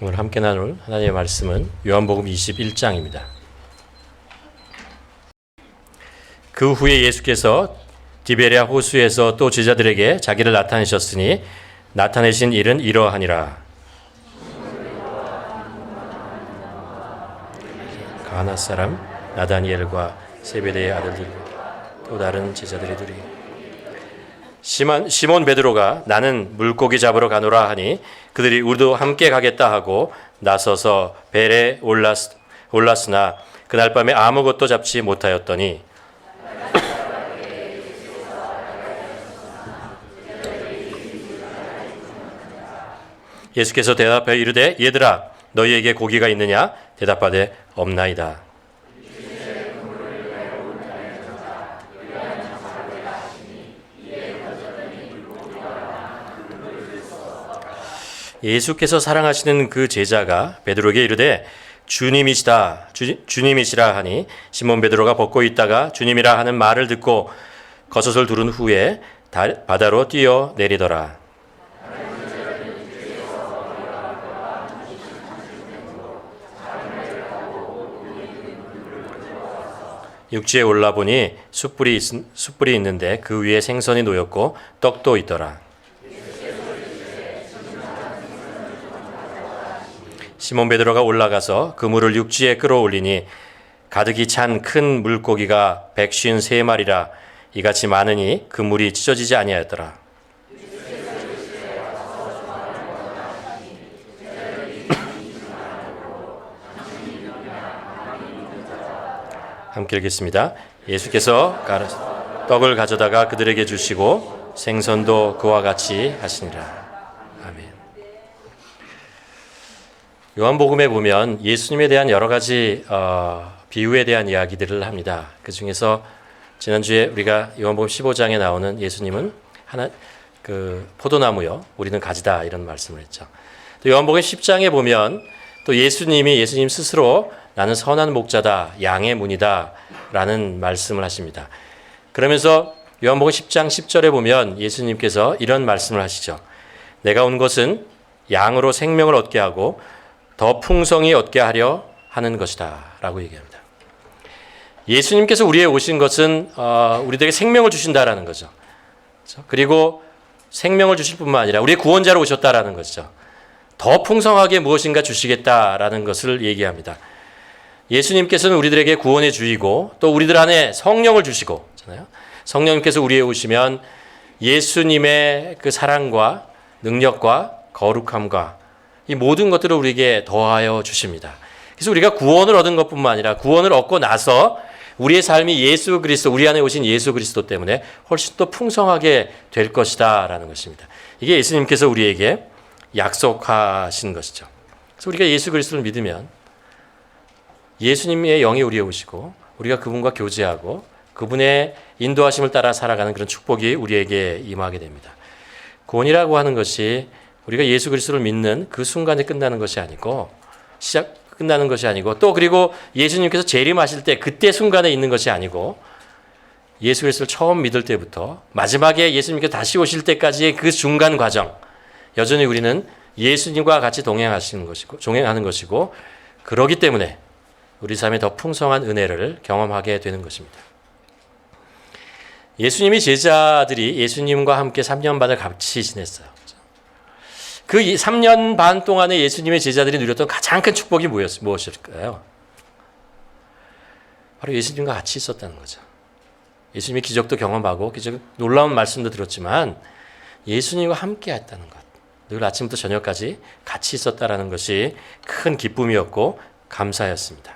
오늘 함께 나눌 하나님의 말씀은 요한복음 21장입니다. 그 후에 예수께서 디베랴 호수에서 또 제자들에게 자기를 나타내셨으니 나타내신 일은 이러하니라. 가나 사람 나다니엘과 세베대의 아들들 또 다른 제자들이 둘이 시몬 베드로가 나는 물고기 잡으러 가노라 하니 그들이 우리도 함께 가겠다 하고 나서서 배에 올랐으나 그날 밤에 아무것도 잡지 못하였더니 예수께서 대답하여 이르되 얘들아 너희에게 고기가 있느냐 대답하되 없나이다. 예수께서 사랑하시는 그 제자가 베드로에게 이르되 주님이시라 하니 시몬 베드로가 벗고 있다가 주님이라 하는 말을 듣고 겉옷을 두른 후에 바다로 뛰어 내리더라. 육지에 올라보니 숯불이 있는데 그 위에 생선이 놓였고 떡도 있더라. 시몬 베드로가 올라가서 그물을 육지에 끌어올리니 가득히 찬 큰 물고기가 153마리라 이같이 많으니 그물이 찢어지지 아니하였더라. 함께 읽겠습니다. 예수께서 떡을 가져다가 그들에게 주시고 생선도 그와 같이 하시니라. 아멘. 요한복음에 보면 예수님에 대한 여러 가지 비유에 대한 이야기들을 합니다. 그 중에서 지난주에 우리가 요한복음 15장에 나오는 예수님은 포도나무요, 우리는 가지다 이런 말씀을 했죠. 또 요한복음 10장에 보면 또 예수님 스스로 나는 선한 목자다, 양의 문이다 라는 말씀을 하십니다. 그러면서 요한복음 10장 10절에 보면 예수님께서 이런 말씀을 하시죠. 내가 온 것은 양으로 생명을 얻게 하고 더 풍성히 얻게 하려 하는 것이다 라고 얘기합니다. 예수님께서 우리에 오신 것은 우리들에게 생명을 주신다라는 거죠. 그리고 생명을 주실 뿐만 아니라 우리의 구원자로 오셨다라는 것이죠. 더 풍성하게 무엇인가 주시겠다라는 것을 얘기합니다. 예수님께서는 우리들에게 구원의 주이고 또 우리들 안에 성령을 주시고 성령님께서 우리에 오시면 예수님의 그 사랑과 능력과 거룩함과 이 모든 것들을 우리에게 더하여 주십니다. 그래서 우리가 구원을 얻은 것뿐만 아니라 구원을 얻고 나서 우리의 삶이 예수 그리스도, 우리 안에 오신 예수 그리스도 때문에 훨씬 더 풍성하게 될 것이다 라는 것입니다. 이게 예수님께서 우리에게 약속하신 것이죠. 그래서 우리가 예수 그리스도를 믿으면 예수님의 영이 우리에 오시고 우리가 그분과 교제하고 그분의 인도하심을 따라 살아가는 그런 축복이 우리에게 임하게 됩니다. 구원이라고 하는 것이 우리가 예수 그리스도를 믿는 그 순간에 끝나는 것이 아니고 끝나는 것이 아니고 또 그리고 예수님께서 재림하실 때 그때 순간에 있는 것이 아니고 예수 그리스도를 처음 믿을 때부터 마지막에 예수님께서 다시 오실 때까지의 그 중간 과정 여전히 우리는 예수님과 같이 동행하는 것이고 그러기 때문에 우리 삶에 더 풍성한 은혜를 경험하게 되는 것입니다. 예수님이 제자들이 예수님과 함께 3년 반을 같이 지냈어요. 그 3년 반 동안에 예수님의 제자들이 누렸던 가장 큰 축복이 무엇일까요? 바로 예수님과 같이 있었다는 거죠. 예수님이 기적도 경험하고 놀라운 말씀도 들었지만 예수님과 함께 했다는 것. 늘 아침부터 저녁까지 같이 있었다는 것이 큰 기쁨이었고 감사였습니다.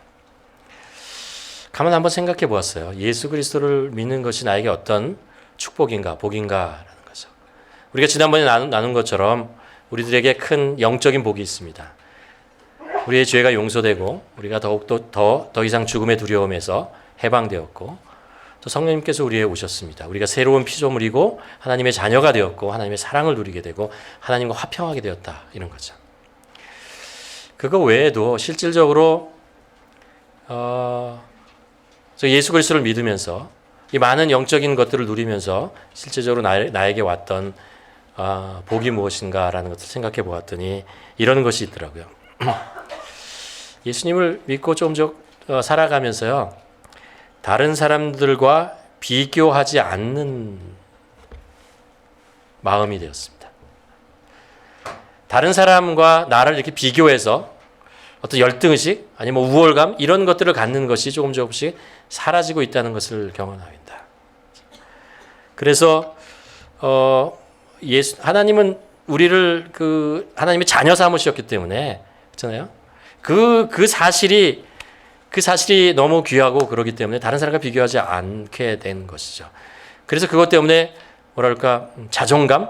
가만 한번 생각해 보았어요. 예수 그리스도를 믿는 것이 나에게 어떤 축복인가, 복인가라는 거죠. 우리가 지난번에 나눈 것처럼 우리들에게 큰 영적인 복이 있습니다. 우리의 죄가 용서되고 우리가 더욱더 더 이상 죽음의 두려움에서 해방되었고 또 성령님께서 우리에 오셨습니다. 우리가 새로운 피조물이고 하나님의 자녀가 되었고 하나님의 사랑을 누리게 되고 하나님과 화평하게 되었다 이런 거죠. 그거 외에도 실질적으로 예수 그리스도를 믿으면서 이 많은 영적인 것들을 누리면서 실제적으로 나에게 왔던 복이 무엇인가라는 것을 생각해 보았더니 이런 것이 있더라고요. 예수님을 믿고 좀 살아가면서요, 다른 사람들과 비교하지 않는 마음이 되었습니다. 다른 사람과 나를 이렇게 비교해서 어떤 열등의식, 아니면 우월감, 이런 것들을 갖는 것이 조금씩 사라지고 있다는 것을 경험합니다. 그래서 하나님은 우리를 하나님의 자녀 삼으셨기 때문에, 그렇잖아요. 그 사실이 너무 귀하고 그러기 때문에 다른 사람과 비교하지 않게 된 것이죠. 그래서 그것 때문에 뭐랄까, 자존감,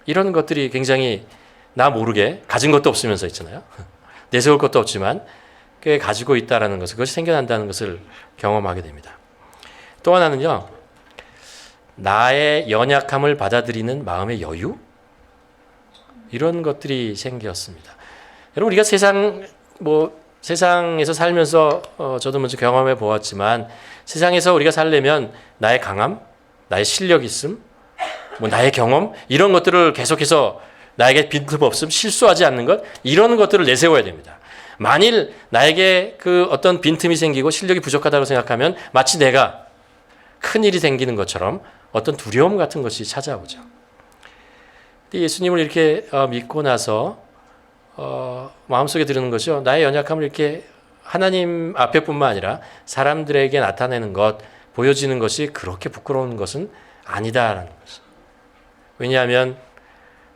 이런 것들이 굉장히 나 모르게 가진 것도 없으면서 있잖아요. 내세울 것도 없지만 꽤 가지고 있다라는 것을, 그것이 생겨난다는 것을 경험하게 됩니다. 또 하나는요, 나의 연약함을 받아들이는 마음의 여유, 이런 것들이 생겼습니다. 여러분, 우리가 세상에서 살면서 저도 먼저 경험해 보았지만, 세상에서 우리가 살려면 나의 강함, 나의 실력 있음, 나의 경험, 이런 것들을 계속해서 나에게 빈틈없음, 실수하지 않는 것, 이런 것들을 내세워야 됩니다. 만일 나에게 어떤 빈틈이 생기고 실력이 부족하다고 생각하면 마치 내가 큰일이 생기는 것처럼 어떤 두려움 같은 것이 찾아오죠. 근데 예수님을 이렇게 믿고 나서 마음속에 드는 것이요, 나의 연약함을 이렇게 하나님 앞에뿐만 아니라 사람들에게 나타내는 것, 보여지는 것이 그렇게 부끄러운 것은 아니다라는 것이죠. 왜냐하면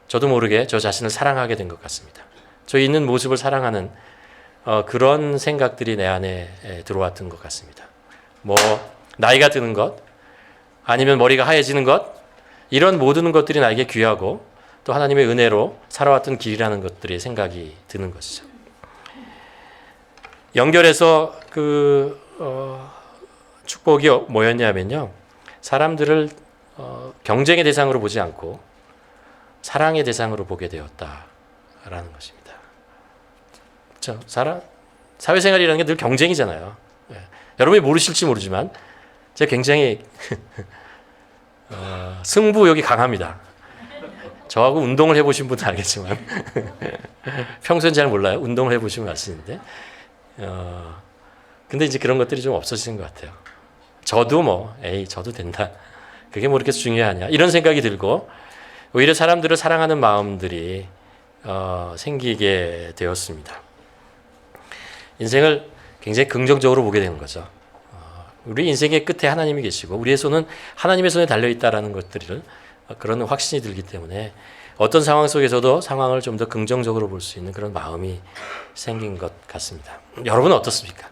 저도 모르게 저 자신을 사랑하게 된 것 같습니다. 저 있는 모습을 사랑하는 그런 생각들이 내 안에 들어왔던 것 같습니다. 나이가 드는 것, 아니면 머리가 하얘지는 것, 이런 모든 것들이 나에게 귀하고 또 하나님의 은혜로 살아왔던 길이라는 것들이 생각이 드는 것이죠. 연결해서 축복이 뭐였냐면요, 사람들을 경쟁의 대상으로 보지 않고 사랑의 대상으로 보게 되었다라는 것입니다. 그렇죠? 사회생활이라는 게 늘 경쟁이잖아요. 여러분이 모르실지 모르지만 제가 굉장히 승부욕이 강합니다. 저하고 운동을 해보신 분은 알겠지만 평소엔 잘 몰라요. 운동을 해보시면 아시는데 근데 이제 그런 것들이 좀 없어지는 것 같아요. 저도 저도 된다. 그게 뭐 이렇게 중요하냐. 이런 생각이 들고 오히려 사람들을 사랑하는 마음들이 생기게 되었습니다. 인생을 굉장히 긍정적으로 보게 되는 거죠. 우리 인생의 끝에 하나님이 계시고 우리의 손은 하나님의 손에 달려있다라는 것들을 그런 확신이 들기 때문에 어떤 상황 속에서도 상황을 좀 더 긍정적으로 볼 수 있는 그런 마음이 생긴 것 같습니다. 여러분은 어떻습니까?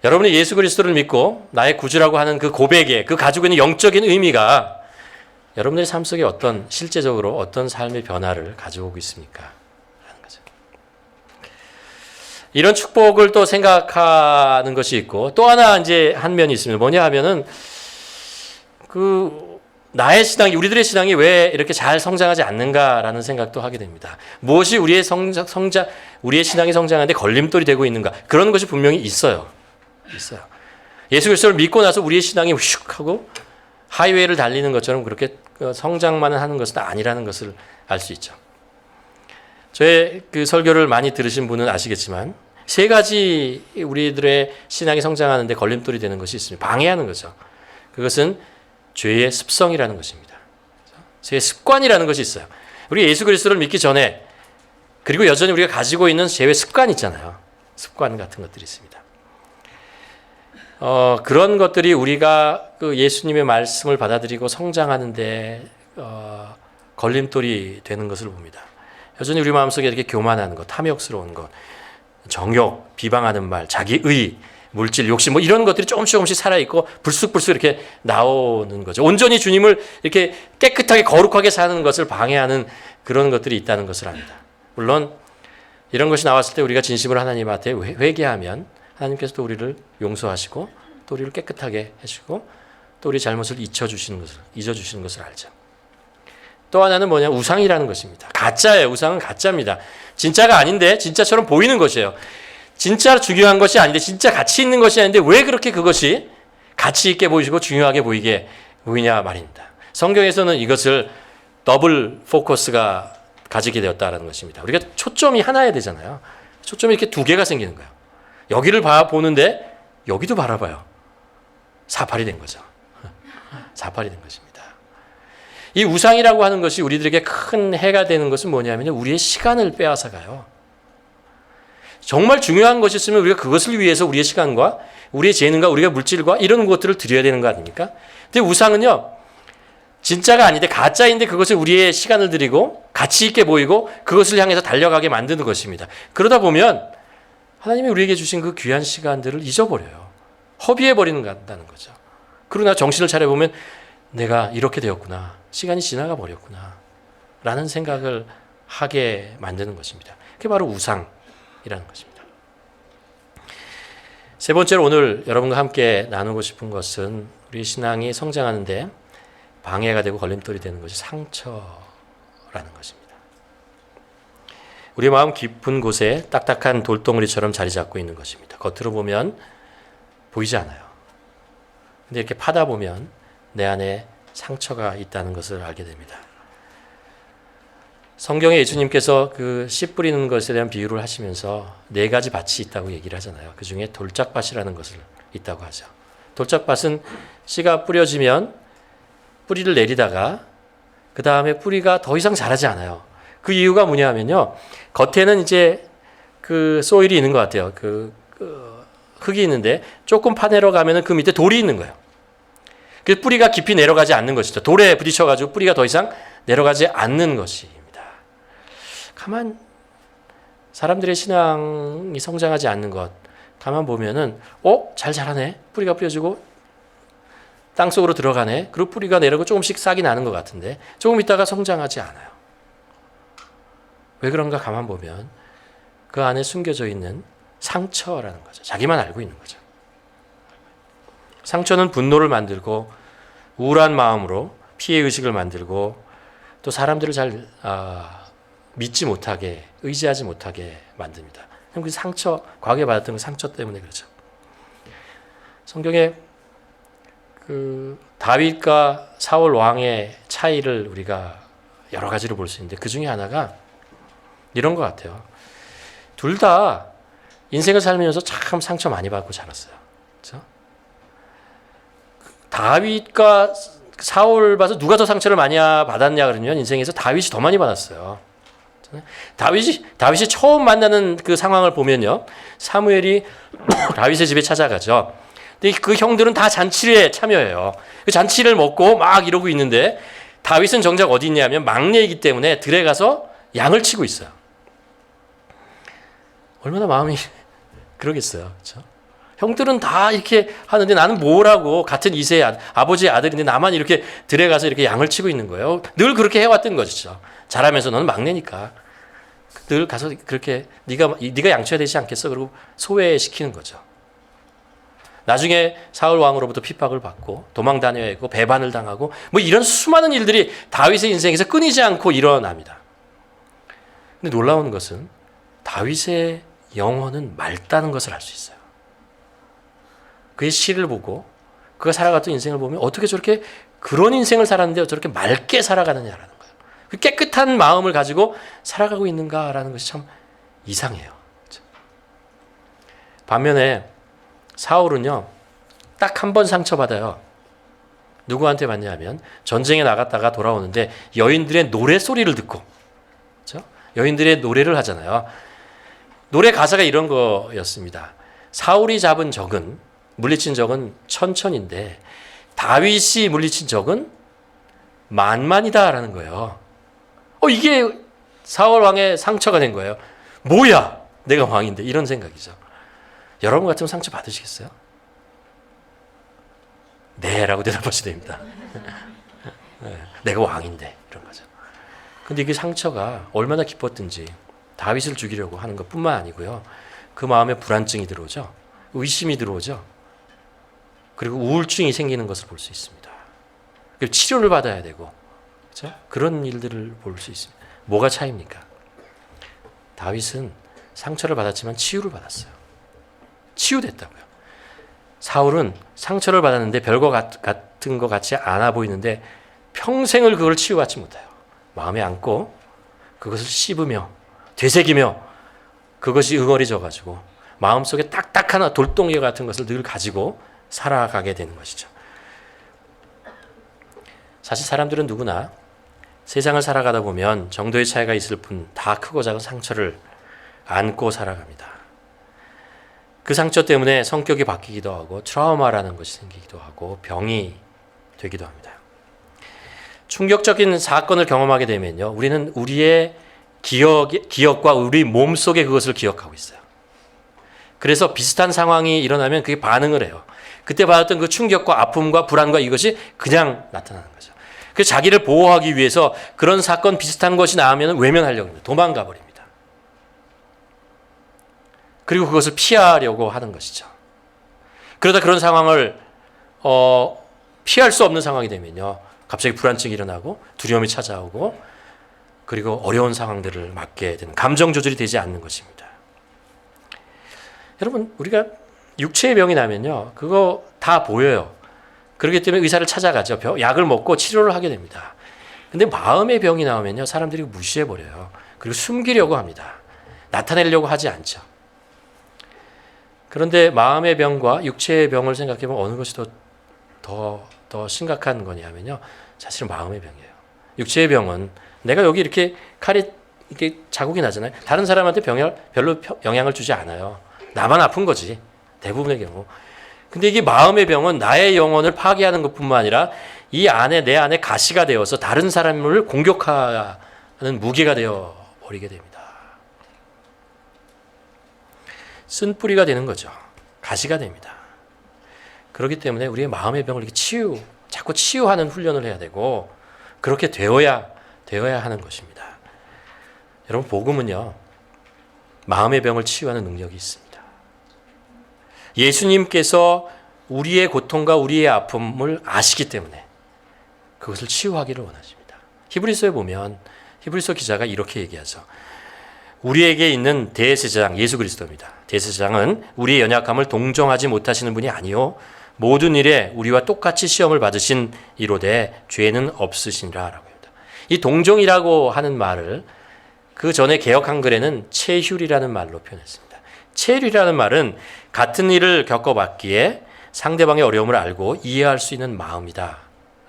여러분이 예수 그리스도를 믿고 나의 구주라고 하는 그 고백에 그 가지고 있는 영적인 의미가 여러분들의 삶 속에 실제적으로 어떤 삶의 변화를 가져오고 있습니까? 라는 거죠. 이런 축복을 또 생각하는 것이 있고 또 하나 이제 한 면이 있습니다. 뭐냐 하면은 나의 신앙이, 우리들의 신앙이 왜 이렇게 잘 성장하지 않는가라는 생각도 하게 됩니다. 무엇이 우리의 우리의 신앙이 성장하는데 걸림돌이 되고 있는가? 그런 것이 분명히 있어요. 예수 그리스도를 믿고 나서 우리의 신앙이 휙 하고 하이웨이를 달리는 것처럼 그렇게 성장만 하는 것은 아니라는 것을 알 수 있죠. 저의 설교를 많이 들으신 분은 아시겠지만 3가지 우리들의 신앙이 성장하는데 걸림돌이 되는 것이 있습니다. 방해하는 거죠. 그것은 죄의 습성이라는 것입니다. 죄의 습관이라는 것이 있어요. 우리 예수 그리스도를 믿기 전에 그리고 여전히 우리가 가지고 있는 죄의 습관이 있잖아요. 습관 같은 것들이 있습니다. 그런 것들이 우리가 예수님의 말씀을 받아들이고 성장하는데 걸림돌이 되는 것을 봅니다. 여전히 우리 마음속에 이렇게 교만하는 것, 탐욕스러운 것, 정욕, 비방하는 말, 자기의, 물질, 욕심 이런 것들이 조금씩 살아있고 불쑥불쑥 이렇게 나오는 거죠. 온전히 주님을 이렇게 깨끗하게 거룩하게 사는 것을 방해하는 그런 것들이 있다는 것을 압니다. 물론 이런 것이 나왔을 때 우리가 진심으로 하나님한테 회개하면 하나님께서도 우리를 용서하시고 또 우리를 깨끗하게 해주시고 또 우리 잘못을 잊어주시는 것을 알죠. 또 하나는 뭐냐? 우상이라는 것입니다. 가짜예요. 우상은 가짜입니다. 진짜가 아닌데 진짜처럼 보이는 것이에요. 진짜 중요한 것이 아닌데 진짜 가치 있는 것이 아닌데 왜 그렇게 그것이 가치 있게 보이시고 중요하게 보이냐 말입니다. 성경에서는 이것을 더블 포커스가 가지게 되었다라는 것입니다. 우리가 초점이 하나야 되잖아요. 초점이 이렇게 두 개가 생기는 거예요. 여기를 보는데 여기도 바라봐요. 사팔이 된 거죠. 사팔이 된 것입니다. 이 우상이라고 하는 것이 우리들에게 큰 해가 되는 것은 뭐냐면 우리의 시간을 빼앗아 가요. 정말 중요한 것이 있으면 우리가 그것을 위해서 우리의 시간과 우리의 재능과 우리가 물질과 이런 것들을 드려야 되는 거 아닙니까? 근데 우상은요, 진짜가 아닌데 가짜인데 그것을 우리의 시간을 들이고 가치 있게 보이고 그것을 향해서 달려가게 만드는 것입니다. 그러다 보면 하나님이 우리에게 주신 그 귀한 시간들을 잊어버려요. 허비해버리는 거죠. 그러나 정신을 차려보면 내가 이렇게 되었구나. 시간이 지나가 버렸구나. 라는 생각을 하게 만드는 것입니다. 그게 바로 우상이라는 것입니다. 세 번째로 오늘 여러분과 함께 나누고 싶은 것은 우리 신앙이 성장하는데 방해가 되고 걸림돌이 되는 것이 상처라는 것입니다. 우리 마음 깊은 곳에 딱딱한 돌덩어리처럼 자리 잡고 있는 것입니다. 겉으로 보면 보이지 않아요. 근데 이렇게 파다 보면 내 안에 상처가 있다는 것을 알게 됩니다. 성경에 예수님께서 그 씨 뿌리는 것에 대한 비유를 하시면서 네 가지 밭이 있다고 얘기를 하잖아요. 그 중에 돌짝밭이라는 것을 있다고 하죠. 돌짝밭은 씨가 뿌려지면 뿌리를 내리다가 그 다음에 뿌리가 더 이상 자라지 않아요. 그 이유가 뭐냐 하면요. 겉에는 이제 그 소일이 있는 것 같아요. 흙이 있는데 조금 파내러 가면은 그 밑에 돌이 있는 거예요. 그래서 뿌리가 깊이 내려가지 않는 것이죠. 돌에 부딪혀가지고 뿌리가 더 이상 내려가지 않는 것입니다. 가만 사람들의 신앙이 성장하지 않는 것 가만 보면은 잘 자라네. 뿌리가 뿌려지고 땅속으로 들어가네. 그리고 뿌리가 내려고 조금씩 싹이 나는 것 같은데 조금 있다가 성장하지 않아요. 왜 그런가 가만 보면 그 안에 숨겨져 있는 상처라는 거죠. 자기만 알고 있는 거죠. 상처는 분노를 만들고 우울한 마음으로 피해의식을 만들고 또 사람들을 잘 믿지 못하게 의지하지 못하게 만듭니다. 그 상처, 과거에 받았던 그 상처 때문에 그렇죠. 성경에 그 다윗과 사울 왕의 차이를 우리가 여러 가지로 볼 수 있는데 그 중에 하나가 이런 것 같아요. 둘 다 인생을 살면서 참 상처 많이 받고 자랐어요. 그렇죠? 다윗과 사울 봐서 누가 더 상처를 많이 받았냐 그러면 인생에서 다윗이 더 많이 받았어요. 다윗이 처음 만나는 그 상황을 보면요. 사무엘이 다윗의 집에 찾아가죠. 근데 그 형들은 다 잔치에 참여해요. 그 잔치를 먹고 막 이러고 있는데 다윗은 정작 어디 있냐면 막내이기 때문에 들에 가서 양을 치고 있어요. 얼마나 마음이 그러겠어요. 그렇죠? 형들은 다 이렇게 하는데 나는 뭐라고 같은 이세의 아버지의 아들인데 나만 이렇게 들에 가서 이렇게 양을 치고 있는 거예요. 늘 그렇게 해왔던 것이죠. 자라면서 너는 막내니까 늘 가서 그렇게 네가 양쳐야 되지 않겠어? 그리고 소외시키는 거죠. 나중에 사울 왕으로부터 핍박을 받고 도망 다녀야 하고 배반을 당하고 뭐 이런 수많은 일들이 다윗의 인생에서 끊이지 않고 일어납니다. 근데 놀라운 것은 다윗의 영혼은 맑다는 것을 알 수 있어요. 그의 시를 보고 그가 살아갔던 인생을 보면 어떻게 저렇게 그런 인생을 살았는데 저렇게 맑게 살아가느냐라는 거예요. 그 깨끗한 마음을 가지고 살아가고 있는가라는 것이 참 이상해요. 반면에 사울은요, 딱 한 번 상처받아요. 누구한테 받냐면 전쟁에 나갔다가 돌아오는데 여인들의 노래 소리를 듣고, 그렇죠? 여인들의 노래를 하잖아요. 노래 가사가 이런 거였습니다. 사울이 잡은 적은 물리친 적은 1000인데 다윗이 물리친 적은 10,000이다라는 거예요. 이게 사울 왕의 상처가 된 거예요. 뭐야, 내가 왕인데 이런 생각이죠. 여러분 같으면 상처 받으시겠어요? 네 라고 대답하셔야 됩니다. 내가 왕인데 이런 거죠. 근데 이게 상처가 얼마나 깊었든지 다윗을 죽이려고 하는 것뿐만 아니고요. 그 마음에 불안증이 들어오죠. 의심이 들어오죠. 그리고 우울증이 생기는 것을 볼 수 있습니다. 그리고 치료를 받아야 되고, 그렇죠? 그런 일들을 볼 수 있습니다. 뭐가 차이입니까? 다윗은 상처를 받았지만 치유를 받았어요. 치유됐다고요. 사울은 상처를 받았는데 별거 같은 것 같이 않아 보이는데 평생을 그걸 치유받지 못해요. 마음에 안고 그것을 씹으며 되새기며 그것이 응어리져 가지고 마음속에 딱딱한 돌덩이 같은 것을 늘 가지고 살아가게 되는 것이죠. 사실 사람들은 누구나 세상을 살아가다 보면 정도의 차이가 있을 뿐 다 크고 작은 상처를 안고 살아갑니다. 그 상처 때문에 성격이 바뀌기도 하고 트라우마라는 것이 생기기도 하고 병이 되기도 합니다. 충격적인 사건을 경험하게 되면요, 우리는 우리의 기억과 우리 몸속에 그것을 기억하고 있어요. 그래서 비슷한 상황이 일어나면 그게 반응을 해요. 그때 받았던 그 충격과 아픔과 불안과 이것이 그냥 나타나는 거죠. 그래서 자기를 보호하기 위해서 그런 사건 비슷한 것이 나오면 외면하려고 합니다. 도망가 버립니다. 그리고 그것을 피하려고 하는 것이죠. 그러다 그런 상황을 피할 수 없는 상황이 되면요, 갑자기 불안증이 일어나고 두려움이 찾아오고 그리고 어려운 상황들을 맞게 되는, 감정 조절이 되지 않는 것입니다. 여러분, 우리가 육체의 병이 나면요, 그거 다 보여요. 그렇기 때문에 의사를 찾아가죠. 약을 먹고 치료를 하게 됩니다. 근데 마음의 병이 나오면요, 사람들이 무시해버려요. 그리고 숨기려고 합니다. 나타내려고 하지 않죠. 그런데 마음의 병과 육체의 병을 생각해보면 어느 것이 더 심각한 거냐면요, 사실은 마음의 병이에요. 육체의 병은 내가 여기 이렇게 칼이 이렇게 자국이 나잖아요. 다른 사람한테 별로 영향을 주지 않아요. 나만 아픈 거지, 대부분의 경우. 근데 이게 마음의 병은 나의 영혼을 파괴하는 것뿐만 아니라 내 안에 가시가 되어서 다른 사람을 공격하는 무기가 되어 버리게 됩니다. 쓴뿌리가 되는 거죠. 가시가 됩니다. 그렇기 때문에 우리의 마음의 병을 이렇게 자꾸 치유하는 훈련을 해야 되고, 그렇게 되어야 하는 것입니다. 여러분, 복음은요, 마음의 병을 치유하는 능력이 있습니다. 예수님께서 우리의 고통과 우리의 아픔을 아시기 때문에 그것을 치유하기를 원하십니다. 히브리서에 보면 히브리서 기자가 이렇게 얘기하죠. 우리에게 있는 대제사장 예수 그리스도입니다. 대제사장은 우리의 연약함을 동정하지 못하시는 분이 아니요 모든 일에 우리와 똑같이 시험을 받으신 이로되 죄는 없으시니라 라고 합니다. 이 동정이라고 하는 말을 그 전에 개역 한글에는 체휼이라는 말로 표현했습니다. 체휼이라는 말은 같은 일을 겪어봤기에 상대방의 어려움을 알고 이해할 수 있는 마음이다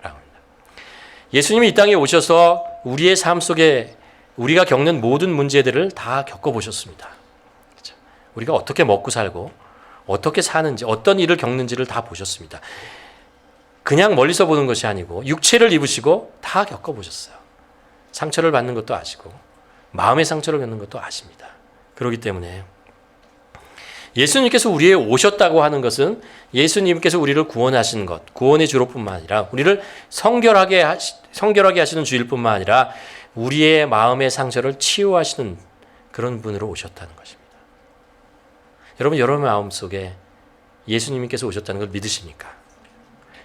라고 합니다. 예수님이 이 땅에 오셔서 우리의 삶 속에 우리가 겪는 모든 문제들을 다 겪어보셨습니다. 그렇죠? 우리가 어떻게 먹고 살고 어떻게 사는지, 어떤 일을 겪는지를 다 보셨습니다. 그냥 멀리서 보는 것이 아니고 육체를 입으시고 다 겪어보셨어요. 상처를 받는 것도 아시고 마음의 상처를 받는 것도 아십니다. 그렇기 때문에 예수님께서 우리에 오셨다고 하는 것은 예수님께서 우리를 구원하신 것, 구원의 주로뿐만 아니라 우리를 성결하게 하시는 주일 뿐만 아니라 우리의 마음의 상처를 치유하시는 그런 분으로 오셨다는 것입니다. 여러분 마음속에 예수님께서 오셨다는 걸 믿으십니까?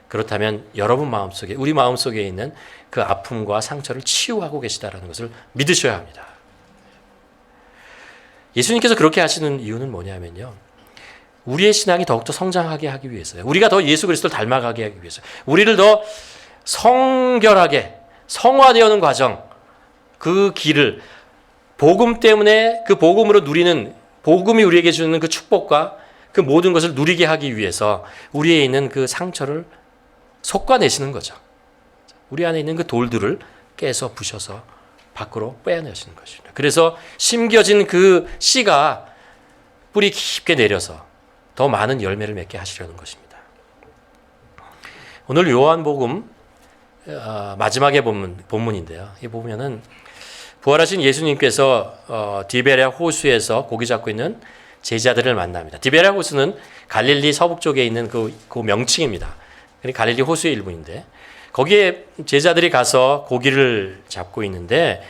그렇다면 여러분 마음속에, 우리 마음속에 있는 그 아픔과 상처를 치유하고 계시다는 것을 믿으셔야 합니다. 예수님께서 그렇게 하시는 이유는 뭐냐면요, 우리의 신앙이 더욱더 성장하게 하기 위해서요. 우리가 더 예수 그리스도를 닮아가게 하기 위해서, 우리를 더 성결하게 성화되어는 과정, 그 길을 복음 때문에, 그 복음으로 누리는, 복음이 우리에게 주는 그 축복과 그 모든 것을 누리게 하기 위해서 우리에 있는 그 상처를 솎아내시는 거죠. 우리 안에 있는 그 돌들을 깨서 부셔서 밖으로 빼내시는 것입니다. 그래서 심겨진 그 씨가 뿌리 깊게 내려서 더 많은 열매를 맺게 하시려는 것입니다. 오늘 요한복음 마지막의 본문인데요. 이 보면은 부활하신 예수님께서 디베랴 호수에서 고기 잡고 있는 제자들을 만납니다. 디베랴 호수는 갈릴리 서북 쪽에 있는 그 명칭입니다. 갈릴리 호수의 일부인데 거기에 제자들이 가서 고기를 잡고 있는데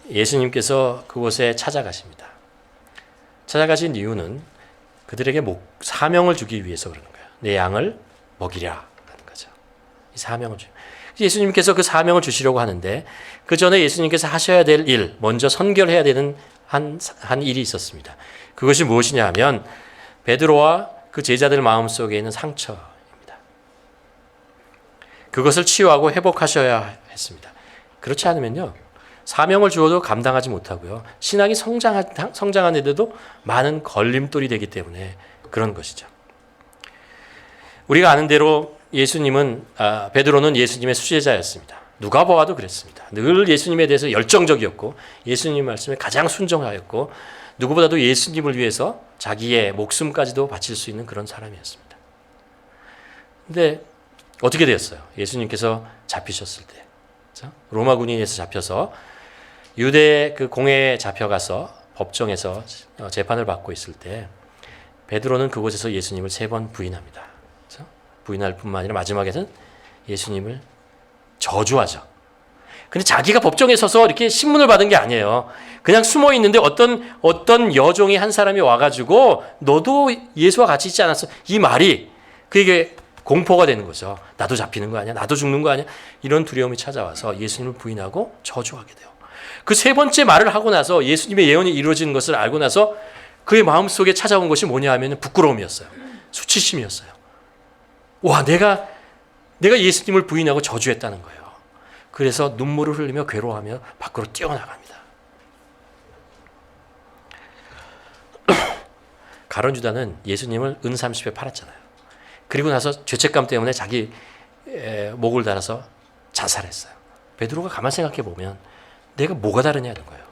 예수님께서 그곳에 찾아가십니다. 찾아가신 이유는 그들에게 사명을 주기 위해서 그러는 거예요. 내 양을 먹이랴 하는 거죠. 이 사명을 주. 예수님께서 그 사명을 주시려고 하는데 그 전에 예수님께서 하셔야 될 일, 먼저 선결해야 되는 한 일이 있었습니다. 그것이 무엇이냐 하면 베드로와 그 제자들 마음속에 있는 상처입니다. 그것을 치유하고 회복하셔야 했습니다. 그렇지 않으면요, 사명을 주어도 감당하지 못하고요. 신앙이 성장하는데도 많은 걸림돌이 되기 때문에 그런 것이죠. 우리가 아는 대로 베드로는 예수님의 수제자였습니다. 누가 보아도 그랬습니다. 늘 예수님에 대해서 열정적이었고 예수님 말씀에 가장 순종하였고 누구보다도 예수님을 위해서 자기의 목숨까지도 바칠 수 있는 그런 사람이었습니다. 근데 어떻게 되었어요? 예수님께서 잡히셨을 때, 그렇죠? 로마 군인에서 잡혀서 유대 그 공회에 잡혀가서 법정에서 재판을 받고 있을 때 베드로는 그곳에서 예수님을 3번 부인합니다. 그렇죠? 부인할 뿐만 아니라 마지막에는 예수님을 저주하죠. 근데 자기가 법정에 서서 이렇게 신문을 받은 게 아니에요. 그냥 숨어 있는데 어떤 여종이 한 사람이 와가지고 너도 예수와 같이 있지 않았어? 이 말이 그에게 공포가 되는 거죠. 나도 잡히는 거 아니야? 나도 죽는 거 아니야? 이런 두려움이 찾아와서 예수님을 부인하고 저주하게 돼요. 그 3번째 말을 하고 나서 예수님의 예언이 이루어지는 것을 알고 나서 그의 마음속에 찾아온 것이 뭐냐 하면 부끄러움이었어요. 수치심이었어요. 와, 내가 예수님을 부인하고 저주했다는 거예요. 그래서 눈물을 흘리며 괴로워하며 밖으로 뛰어나갑니다. 가룟 유다는 예수님을 은 30에 팔았잖아요. 그리고 나서 죄책감 때문에 자기 목을 달아서 자살했어요. 베드로가 가만 생각해 보면 내가 뭐가 다르냐는 거예요.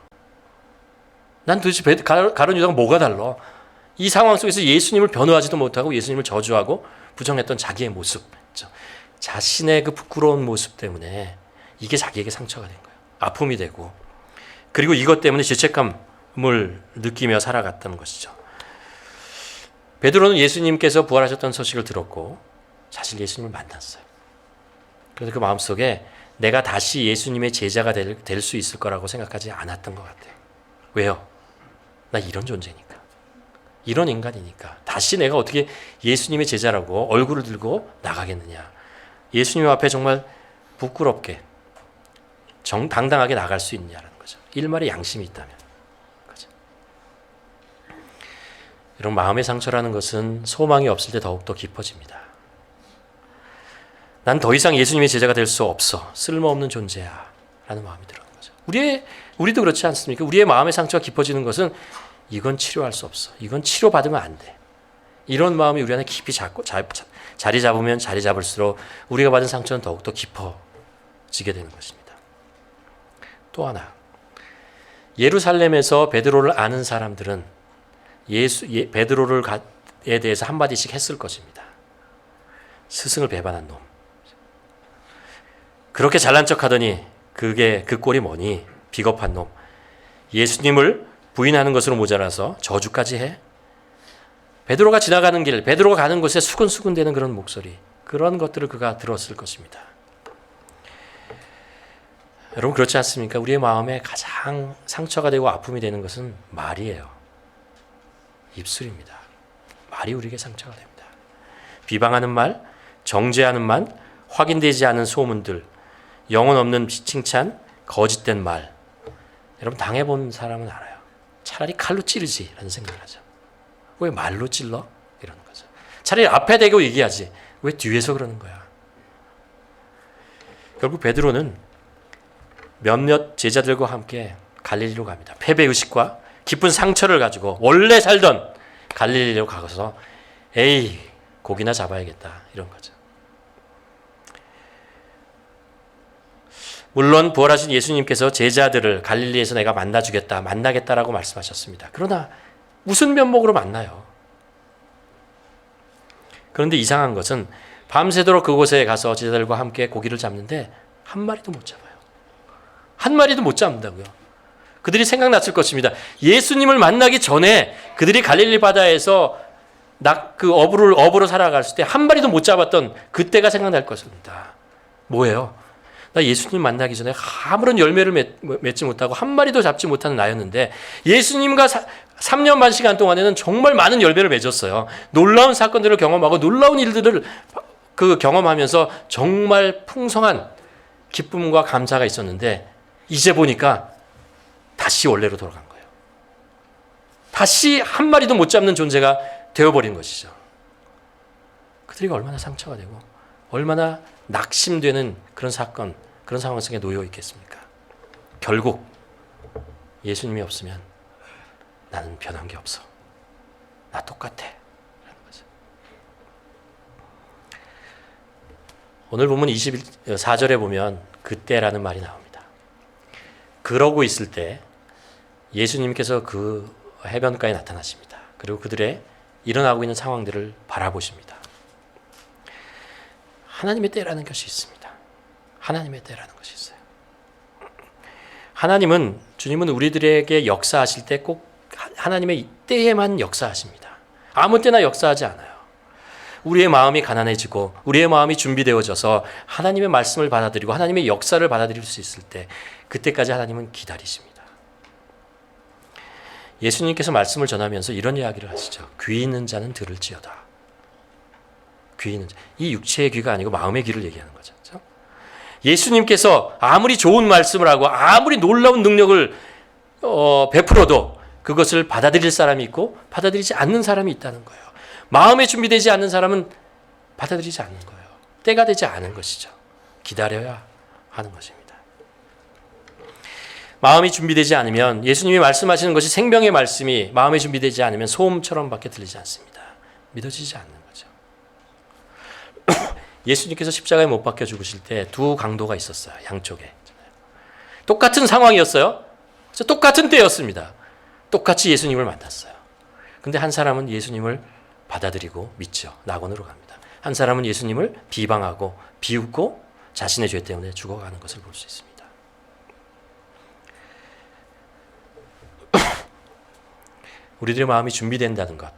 난 도대체 가룟 유다가 뭐가 달라? 이 상황 속에서 예수님을 변호하지도 못하고 예수님을 저주하고 부정했던 자기의 모습, 자신의 그 부끄러운 모습 때문에 이게 자기에게 상처가 된 거예요. 아픔이 되고, 그리고 이것 때문에 죄책감을 느끼며 살아갔다는 것이죠. 베드로는 예수님께서 부활하셨다는 소식을 들었고 사실 예수님을 만났어요. 그래서 그 마음속에 내가 다시 예수님의 제자가 될 수 있을 거라고 생각하지 않았던 것 같아요. 왜요? 나 이런 존재니까. 이런 인간이니까. 다시 내가 어떻게 예수님의 제자라고 얼굴을 들고 나가겠느냐. 예수님 앞에 정말 부끄럽게 당당하게 나갈 수 있느냐라는 거죠. 일말의 양심이 있다면. 그죠? 이런 마음의 상처라는 것은 소망이 없을 때 더욱더 깊어집니다. 난 더 이상 예수님의 제자가 될 수 없어. 쓸모없는 존재야. 라는 마음이 들어오는 거죠. 우리도 그렇지 않습니까? 우리의 마음의 상처가 깊어지는 것은 이건 치료할 수 없어. 이건 치료받으면 안 돼. 이런 마음이 우리 안에 깊이 자리 잡으면 자리 잡을수록 우리가 받은 상처는 더욱더 깊어지게 되는 것입니다. 또 하나, 예루살렘에서 베드로를 아는 사람들은 베드로에 대해서 한마디씩 했을 것입니다. 스승을 배반한 놈. 그렇게 잘난 척하더니 그 꼴이 뭐니? 비겁한 놈. 예수님을 부인하는 것으로 모자라서 저주까지 해? 베드로가 지나가는 길, 베드로가 가는 곳에 수근수근대는 그런 목소리, 그런 것들을 그가 들었을 것입니다. 여러분 그렇지 않습니까? 우리의 마음에 가장 상처가 되고 아픔이 되는 것은 말이에요. 입술입니다. 말이 우리에게 상처가 됩니다. 비방하는 말, 정죄하는 말, 확인되지 않은 소문들, 영혼 없는 칭찬, 거짓된 말. 여러분 당해본 사람은 알아요. 차라리 칼로 찌르지라는 생각을 하죠. 왜 말로 찔러? 이러는 거죠. 차라리 앞에 대고 얘기하지. 왜 뒤에서 그러는 거야? 결국 베드로는 몇몇 제자들과 함께 갈릴리로 갑니다. 패배의식과 깊은 상처를 가지고 원래 살던 갈릴리로 가서 에이 고기나 잡아야겠다 이런 거죠. 물론 부활하신 예수님께서 제자들을 갈릴리에서 내가 만나겠다라고 말씀하셨습니다. 그러나 무슨 면목으로 만나요? 그런데 이상한 것은 밤새도록 그곳에 가서 제자들과 함께 고기를 잡는데 한 마리도 못 잡아요. 한 마리도 못 잡는다고요. 그들이 생각났을 것입니다. 예수님을 만나기 전에 그들이 갈릴리 바다에서 어부로 살아갔을 때 한 마리도 못 잡았던 그때가 생각날 것입니다. 뭐예요? 나 예수님 만나기 전에 아무런 열매를 맺지 못하고 한 마리도 잡지 못하는 나였는데 예수님과 3년 반 시간 동안에는 정말 많은 열매를 맺었어요. 놀라운 사건들을 경험하고 놀라운 일들을 경험하면서 정말 풍성한 기쁨과 감사가 있었는데 이제 보니까 다시 원래로 돌아간 거예요. 다시 한 마리도 못 잡는 존재가 되어버린 것이죠. 그들이 얼마나 상처가 되고 얼마나 낙심되는 그런 사건, 그런 상황 속에 놓여 있겠습니까? 결국 예수님이 없으면 나는 변한 게 없어. 나 똑같아. 라는 거죠. 오늘 본문 24절에 보면 그때라는 말이 나옵니다. 그러고 있을 때 예수님께서 그 해변가에 나타나십니다. 그리고 그들의 일어나고 있는 상황들을 바라보십니다. 하나님의 때라는 것이 있습니다. 하나님의 때라는 것이 있어요. 주님은 우리들에게 역사하실 때 꼭 하나님의 때에만 역사하십니다. 아무 때나 역사하지 않아요. 우리의 마음이 가난해지고 우리의 마음이 준비되어져서 하나님의 말씀을 받아들이고 하나님의 역사를 받아들일 수 있을 때 그때까지 하나님은 기다리십니다. 예수님께서 말씀을 전하면서 이런 이야기를 하시죠. 귀 있는 자는 들을지어다. 귀 있는 자. 이 육체의 귀가 아니고 마음의 귀를 얘기하는 거죠. 그렇죠? 예수님께서 아무리 좋은 말씀을 하고 아무리 놀라운 능력을 베풀어도 그것을 받아들일 사람이 있고 받아들이지 않는 사람이 있다는 거예요. 마음에 준비되지 않는 사람은 받아들이지 않는 거예요. 때가 되지 않은 것이죠. 기다려야 하는 것입니다. 마음이 준비되지 않으면 예수님이 말씀하시는 것이 생명의 말씀이 마음에 준비되지 않으면 소음처럼밖에 들리지 않습니다. 믿어지지 않는 거죠. 예수님께서 십자가에 못 박혀 죽으실 때 두 강도가 있었어요. 양쪽에. 똑같은 상황이었어요. 똑같은 때였습니다. 똑같이 예수님을 만났어요. 근데 한 사람은 예수님을 받아들이고 믿죠. 낙원으로 갑니다. 한 사람은 예수님을 비방하고 비웃고 자신의 죄 때문에 죽어가는 것을 볼 수 있습니다. 우리들의 마음이 준비된다는 것.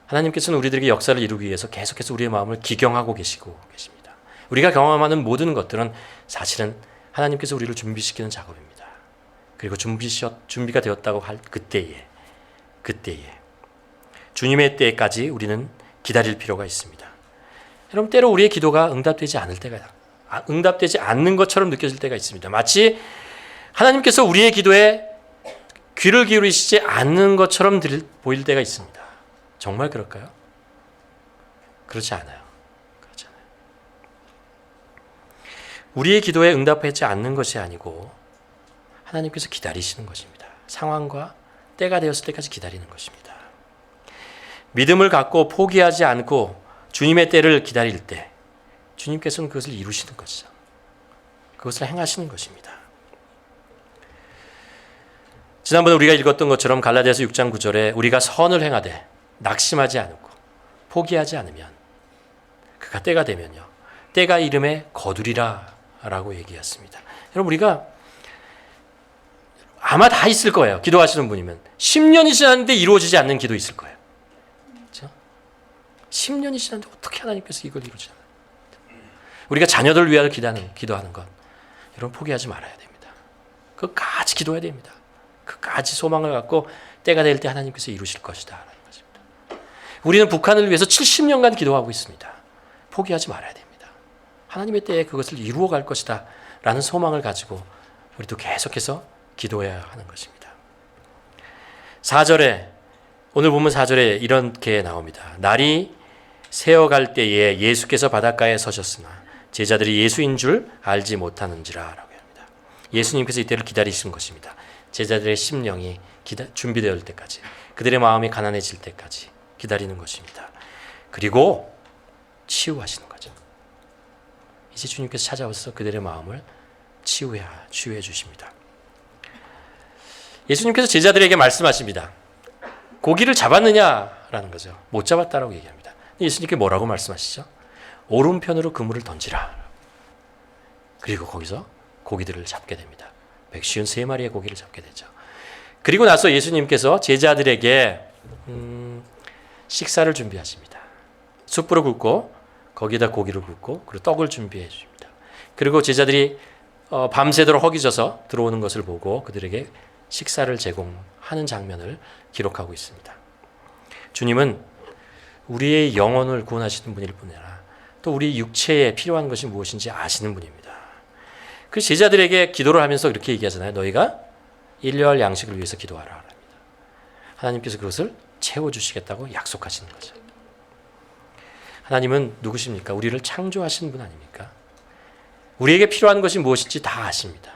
하나님께서는 우리들에게 역사를 이루기 위해서 계속해서 우리의 마음을 기경하고 계시고 계십니다. 우리가 경험하는 모든 것들은 사실은 하나님께서 우리를 준비시키는 작업입니다. 그리고 준비가 되었다고 할 그때에 주님의 때까지 우리는 기다릴 필요가 있습니다. 여러분, 때로 우리의 기도가 응답되지 않는 것처럼 느껴질 때가 있습니다. 마치 하나님께서 우리의 기도에 귀를 기울이시지 않는 것처럼 보일 때가 있습니다. 정말 그럴까요? 그렇지 않아요. 그렇지 않아요. 우리의 기도에 응답하지 않는 것이 아니고 하나님께서 기다리시는 것입니다. 상황과 때가 되었을 때까지 기다리는 것입니다. 믿음을 갖고 포기하지 않고 주님의 때를 기다릴 때 주님께서는 그것을 이루시는 것이죠. 그것을 행하시는 것입니다. 지난번에 우리가 읽었던 것처럼 갈라디아서 6장 9절에 우리가 선을 행하되 낙심하지 않고 포기하지 않으면 그가 때가 되면요. 때가 이름에 거두리라 라고 얘기했습니다. 여러분, 우리가 아마 다 있을 거예요. 기도하시는 분이면. 10년이 지났는데 이루어지지 않는 기도 있을 거예요. 그렇죠? 10년이 지났는데 어떻게 하나님께서 이걸 이루지 않아요? 우리가 자녀들을 위하여 기도하는 것. 여러분, 포기하지 말아야 됩니다. 끝까지 기도해야 됩니다. 끝까지 소망을 갖고 때가 될 때 하나님께서 이루실 것이다 라는 것입니다. 우리는 북한을 위해서 70년간 기도하고 있습니다. 포기하지 말아야 됩니다. 하나님의 때에 그것을 이루어 갈 것이다 라는 소망을 가지고 우리도 계속해서 기도해야 하는 것입니다. 4절에 오늘 보면 4절에 이렇게 나옵니다. 날이 새어갈 때에 예수께서 바닷가에 서셨으나 제자들이 예수인 줄 알지 못하는지라 라고 합니다. 예수님께서 이때를 기다리신 것입니다. 제자들의 심령이 준비되어 올 때까지, 그들의 마음이 가난해질 때까지 기다리는 것입니다. 그리고 치유하시는 거죠. 이제 주님께서 찾아와서 그들의 마음을 치유해 주십니다. 예수님께서 제자들에게 말씀하십니다. 고기를 잡았느냐라는 거죠. 못 잡았다라고 얘기합니다. 예수님께 뭐라고 말씀하시죠? 오른편으로 그물을 던지라. 그리고 거기서 고기들을 잡게 됩니다. 153마리의 고기를 잡게 되죠. 그리고 나서 예수님께서 제자들에게 식사를 준비하십니다. 숯불을 굽고 거기에다 고기를 굽고 그리고 떡을 준비해 주십니다. 그리고 제자들이 밤새도록 허기져서 들어오는 것을 보고 그들에게 식사를 제공하는 장면을 기록하고 있습니다. 주님은 우리의 영혼을 구원하시는 분일 뿐 아니라 또 우리 육체에 필요한 것이 무엇인지 아시는 분입니다. 그 제자들에게 기도를 하면서 이렇게 얘기하잖아요. 너희가 일여할 양식을 위해서 기도하라 합니다. 하나님께서 그것을 채워주시겠다고 약속하시는 거죠. 하나님은 누구십니까? 우리를 창조하신 분 아닙니까? 우리에게 필요한 것이 무엇인지 다 아십니다.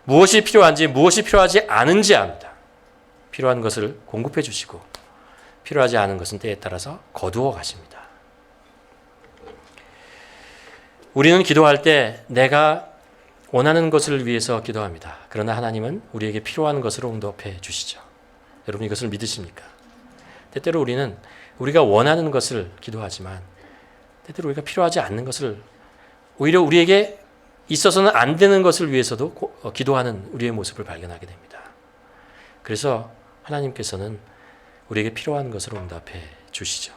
무엇이 필요한지 무엇이 필요하지 않은지 압니다. 필요한 것을 공급해 주시고 필요하지 않은 것은 때에 따라서 거두어 가십니다. 우리는 기도할 때 내가 원하는 것을 위해서 기도합니다. 그러나 하나님은 우리에게 필요한 것으로 응답해 주시죠. 여러분 이것을 믿으십니까? 때때로 우리는 우리가 원하는 것을 기도하지만 때때로 우리가 필요하지 않는 것을 오히려 우리에게 있어서는 안 되는 것을 위해서도 기도하는 우리의 모습을 발견하게 됩니다. 그래서 하나님께서는 우리에게 필요한 것으로 응답해 주시죠.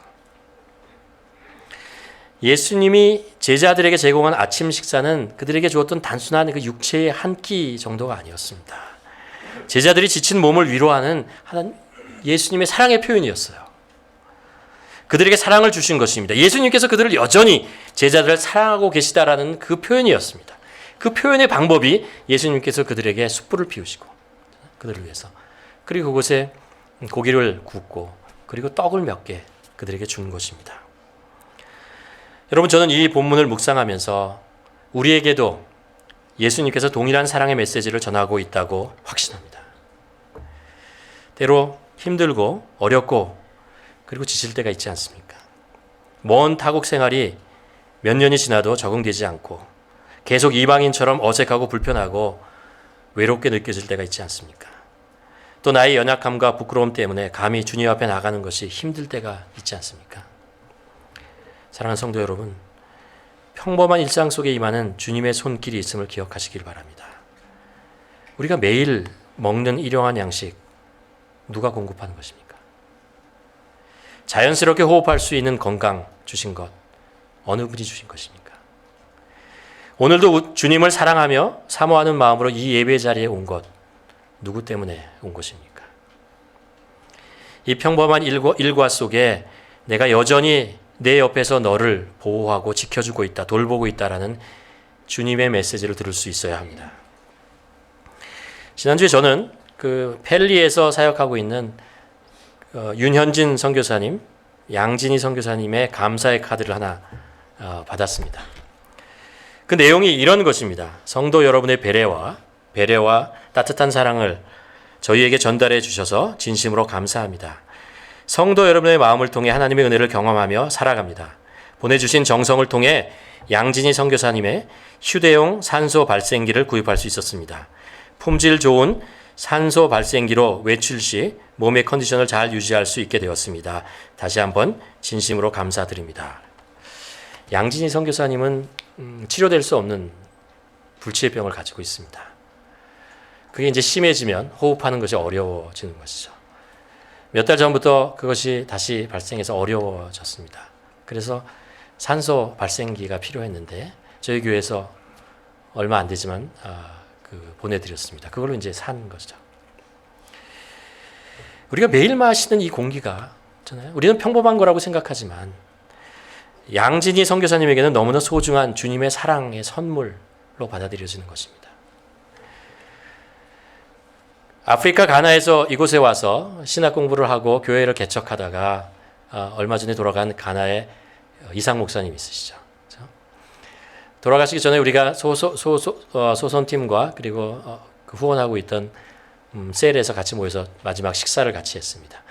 예수님이 제자들에게 제공한 아침 식사는 그들에게 주었던 단순한 그 육체의 한 끼 정도가 아니었습니다. 제자들이 지친 몸을 위로하는 예수님의 사랑의 표현이었어요. 그들에게 사랑을 주신 것입니다. 예수님께서 그들을 여전히 제자들을 사랑하고 계시다라는 그 표현이었습니다. 그 표현의 방법이 예수님께서 그들에게 숯불을 피우시고 그들을 위해서 그리고 그곳에 고기를 굽고 그리고 떡을 몇 개 그들에게 준 것입니다. 여러분 저는 이 본문을 묵상하면서 우리에게도 예수님께서 동일한 사랑의 메시지를 전하고 있다고 확신합니다. 때로 힘들고 어렵고 그리고 지칠 때가 있지 않습니까? 먼 타국 생활이 몇 년이 지나도 적응되지 않고 계속 이방인처럼 어색하고 불편하고 외롭게 느껴질 때가 있지 않습니까? 또 나의 연약함과 부끄러움 때문에 감히 주님 앞에 나가는 것이 힘들 때가 있지 않습니까? 사랑하는 성도 여러분, 평범한 일상 속에 임하는 주님의 손길이 있음을 기억하시길 바랍니다. 우리가 매일 먹는 일용한 양식 누가 공급하는 것입니까? 자연스럽게 호흡할 수 있는 건강 주신 것 어느 분이 주신 것입니까? 오늘도 주님을 사랑하며 사모하는 마음으로 이 예배 자리에 온 것 누구 때문에 온 것입니까? 이 평범한 일과 속에 내가 여전히 내 옆에서 너를 보호하고 지켜주고 있다, 돌보고 있다라는 주님의 메시지를 들을 수 있어야 합니다. 지난주에 저는 그 펠리에서 사역하고 있는 윤현진 선교사님, 양진희 선교사님의 감사의 카드를 하나 받았습니다. 그 내용이 이런 것입니다. 성도 여러분의 배려와 따뜻한 사랑을 저희에게 전달해 주셔서 진심으로 감사합니다. 성도 여러분의 마음을 통해 하나님의 은혜를 경험하며 살아갑니다. 보내주신 정성을 통해 양진희 선교사님의 휴대용 산소 발생기를 구입할 수 있었습니다. 품질 좋은 산소 발생기로 외출 시 몸의 컨디션을 잘 유지할 수 있게 되었습니다. 다시 한번 진심으로 감사드립니다. 양진희 선교사님은 치료될 수 없는 불치의 병을 가지고 있습니다. 그게 이제 심해지면 호흡하는 것이 어려워지는 것이죠. 몇 달 전부터 그것이 다시 발생해서 어려워졌습니다. 그래서 산소 발생기가 필요했는데 저희 교회에서 얼마 안 되지만 보내드렸습니다. 그걸로 이제 산 것이죠. 우리가 매일 마시는 이 공기가 있잖아요. 우리는 평범한 거라고 생각하지만 양진희 선교사님에게는 너무나 소중한 주님의 사랑의 선물로 받아들여지는 것입니다. 아프리카 가나에서 이곳에 와서 신학 공부를 하고 교회를 개척하다가 얼마 전에 돌아간 가나의 이상 목사님 있으시죠. 그렇죠? 돌아가시기 전에 우리가 소선팀과 그리고 그 후원하고 있던 셀에서 같이 모여서 마지막 식사를 같이 했습니다.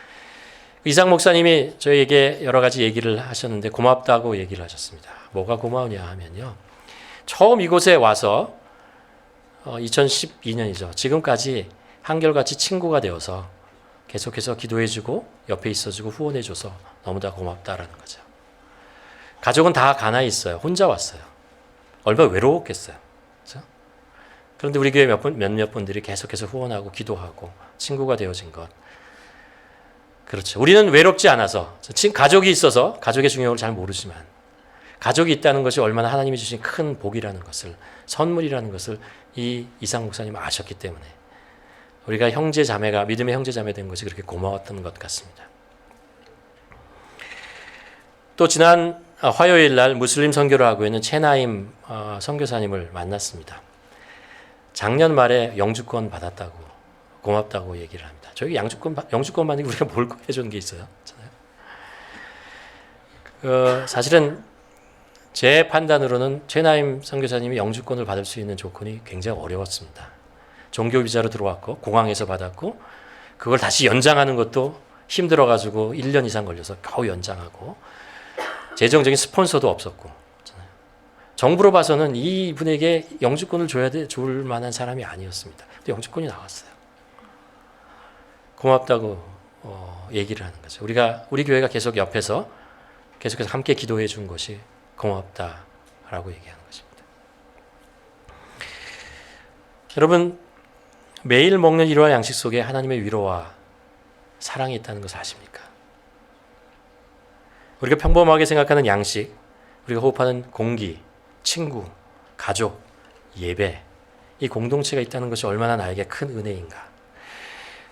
이상 목사님이 저희에게 여러 가지 얘기를 하셨는데 고맙다고 얘기를 하셨습니다. 뭐가 고마우냐 하면요. 처음 이곳에 와서 2012년이죠. 지금까지 한결같이 친구가 되어서 계속해서 기도해주고 옆에 있어주고 후원해줘서 너무나 고맙다라는 거죠. 가족은 다 가나에 있어요. 혼자 왔어요. 얼마나 외로웠겠어요. 그렇죠? 그런데 우리 교회 몇몇 분들이 계속해서 후원하고 기도하고 친구가 되어진 것. 그렇죠. 우리는 외롭지 않아서 가족이 있어서 가족의 중요함을 잘 모르지만 가족이 있다는 것이 얼마나 하나님이 주신 큰 복이라는 것을 선물이라는 것을 이 이상 목사님은 아셨기 때문에 우리가 믿음의 형제자매 된 것이 그렇게 고마웠던 것 같습니다. 또 지난 화요일 날 무슬림 선교를 하고 있는 채나임 선교사님을 만났습니다. 작년 말에 영주권 받았다고 고맙다고 얘기를 합니다. 저희 영주권 받는 게 우리가 뭘 해준 게 있어요? 사실은 제 판단으로는 채나임 선교사님이 영주권을 받을 수 있는 조건이 굉장히 어려웠습니다. 종교 비자로 들어왔고 공항에서 받았고 그걸 다시 연장하는 것도 힘들어가지고 1년 이상 걸려서 겨우 연장하고 재정적인 스폰서도 없었고 정부로 봐서는 이분에게 영주권을 줄 만한 사람이 아니었습니다. 근데 영주권이 나왔어요. 고맙다고 얘기를 하는 거죠. 우리 교회가 계속 옆에서 계속해서 함께 기도해 준 것이 고맙다라고 얘기하는 것입니다. 여러분 매일 먹는 일과 양식 속에 하나님의 위로와 사랑이 있다는 것을 아십니까? 우리가 평범하게 생각하는 양식, 우리가 호흡하는 공기, 친구, 가족, 예배, 이 공동체가 있다는 것이 얼마나 나에게 큰 은혜인가.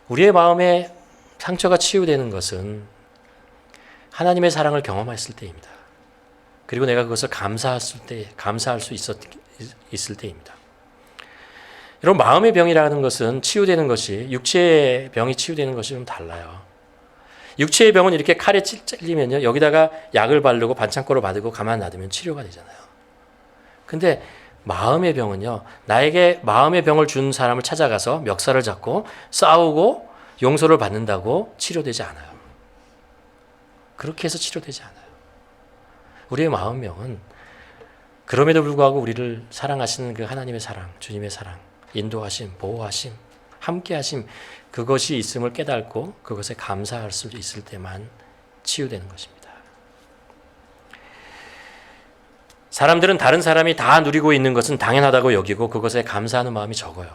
우리의 마음에 상처가 치유되는 것은 하나님의 사랑을 경험했을 때입니다. 그리고 내가 그것을 감사할 수 있을 때입니다. 여러분 마음의 병이라는 것은 치유되는 것이 육체의 병이 치유되는 것이 좀 달라요. 육체의 병은 이렇게 칼에 찔리면요 여기다가 약을 바르고 반창고를 받고 가만 놔두면 치료가 되잖아요. 근데 마음의 병은요 나에게 마음의 병을 준 사람을 찾아가서 멱살을 잡고 싸우고 용서를 받는다고 치료되지 않아요. 그렇게 해서 치료되지 않아요. 우리의 마음병은 그럼에도 불구하고 우리를 사랑하시는 그 하나님의 사랑, 주님의 사랑, 인도하심, 보호하심, 함께하심 그것이 있음을 깨닫고 그것에 감사할 수 있을 때만 치유되는 것입니다. 사람들은 다른 사람이 다 누리고 있는 것은 당연하다고 여기고 그것에 감사하는 마음이 적어요.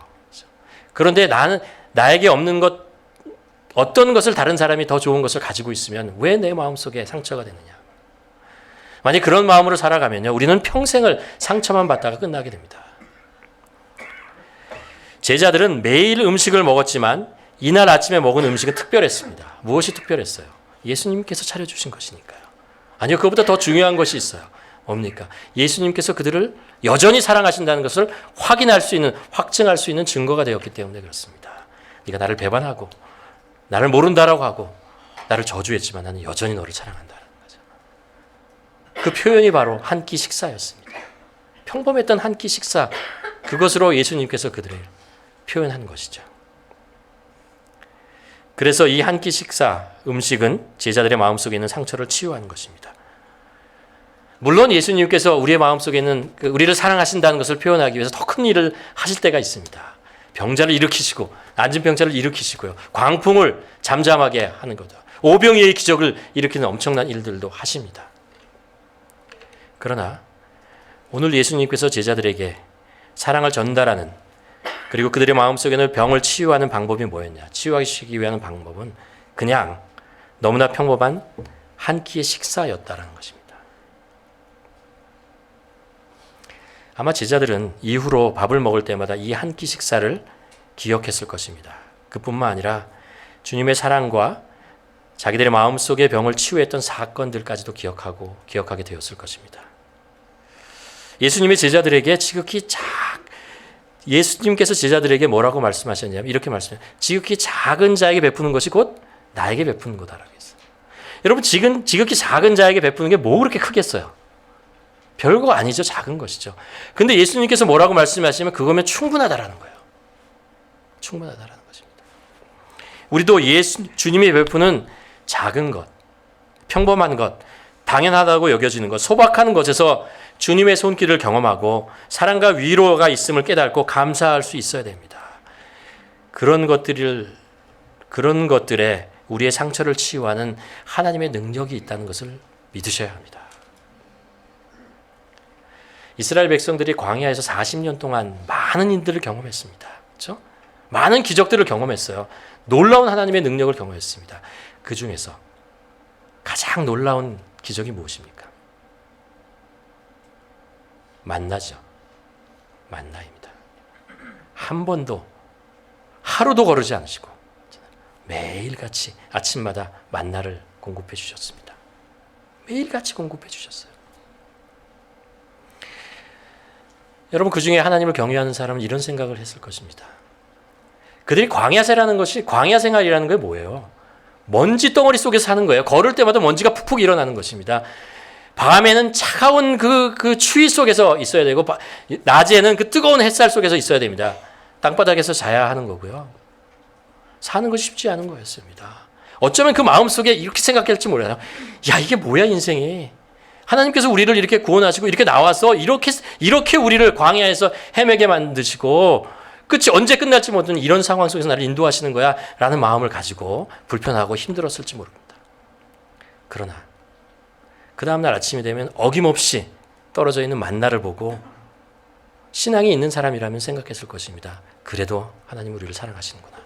그런데 나에게 없는 것 어떤 것을 다른 사람이 더 좋은 것을 가지고 있으면 왜 내 마음속에 상처가 되느냐. 만약 그런 마음으로 살아가면요 우리는 평생을 상처만 받다가 끝나게 됩니다. 제자들은 매일 음식을 먹었지만 이날 아침에 먹은 음식은 특별했습니다. 무엇이 특별했어요? 예수님께서 차려주신 것이니까요. 아니요, 그것보다 더 중요한 것이 있어요. 뭡니까? 예수님께서 그들을 여전히 사랑하신다는 것을 확증할 수 있는 증거가 되었기 때문에 그렇습니다. 네가 나를 배반하고 나를 모른다라고 하고 나를 저주했지만 나는 여전히 너를 사랑한다는 거죠. 그 표현이 바로 한 끼 식사였습니다. 평범했던 한 끼 식사, 그것으로 예수님께서 그들을 표현한 것이죠. 그래서 이 한 끼 식사, 음식은 제자들의 마음속에 있는 상처를 치유하는 것입니다. 물론 예수님께서 우리의 마음속에 있는 우리를 사랑하신다는 것을 표현하기 위해서 더 큰 일을 하실 때가 있습니다. 병자를 일으키시고 앉은 병자를 일으키시고요. 광풍을 잠잠하게 하는 거죠. 오병이의 기적을 일으키는 엄청난 일들도 하십니다. 그러나 오늘 예수님께서 제자들에게 사랑을 전달하는 그리고 그들의 마음속에 있는 병을 치유하는 방법이 뭐였냐? 치유하시기 위한 방법은 그냥 너무나 평범한 한 끼의 식사였다는 것입니다. 아마 제자들은 이후로 밥을 먹을 때마다 이 한 끼 식사를 기억했을 것입니다. 그뿐만 아니라 주님의 사랑과 자기들의 마음속의 병을 치유했던 사건들까지도 기억하게 되었을 것입니다. 예수님의 제자들에게 예수님께서 제자들에게 뭐라고 말씀하셨냐면 이렇게 말씀해요. 지극히 작은 자에게 베푸는 것이 곧 나에게 베푸는 거다라고 했어요. 여러분 지극히 작은 자에게 베푸는 게 뭐 그렇게 크겠어요? 별거 아니죠. 작은 것이죠. 근데 예수님께서 뭐라고 말씀하시면 그거면 충분하다라는 거예요. 충분하다라는 것입니다. 우리도 주님이 베푸는 작은 것, 평범한 것, 당연하다고 여겨지는 것, 소박한 것에서 주님의 손길을 경험하고 사랑과 위로가 있음을 깨닫고 감사할 수 있어야 됩니다. 그런 것들에 우리의 상처를 치유하는 하나님의 능력이 있다는 것을 믿으셔야 합니다. 이스라엘 백성들이 광야에서 40년 동안 많은 일들을 경험했습니다. 그렇죠? 많은 기적들을 경험했어요. 놀라운 하나님의 능력을 경험했습니다. 그 중에서 가장 놀라운 기적이 무엇입니까? 만나죠. 만나입니다. 한 번도 하루도 거르지 않으시고 매일같이 아침마다 만나를 공급해 주셨습니다. 매일같이 공급해 주셨어요. 여러분 그 중에 하나님을 경외하는 사람은 이런 생각을 했을 것입니다. 그들이 광야 생활이라는 게 뭐예요? 먼지 덩어리 속에서 사는 거예요. 걸을 때마다 먼지가 푹푹 일어나는 것입니다. 밤에는 차가운 그 추위 속에서 있어야 되고 낮에는 그 뜨거운 햇살 속에서 있어야 됩니다. 땅바닥에서 자야 하는 거고요. 사는 것이 쉽지 않은 거였습니다. 어쩌면 그 마음속에 이렇게 생각할지 몰라요. 야, 이게 뭐야 인생이. 하나님께서 우리를 이렇게 구원하시고 이렇게 나와서 이렇게 우리를 광야에서 헤매게 만드시고 끝이 언제 끝날지 모르는 이런 상황 속에서 나를 인도하시는 거야 라는 마음을 가지고 불편하고 힘들었을지 모릅니다. 그러나 그 다음날 아침이 되면 어김없이 떨어져 있는 만나를 보고 신앙이 있는 사람이라면 생각했을 것입니다. 그래도 하나님 우리를 사랑하시는구나.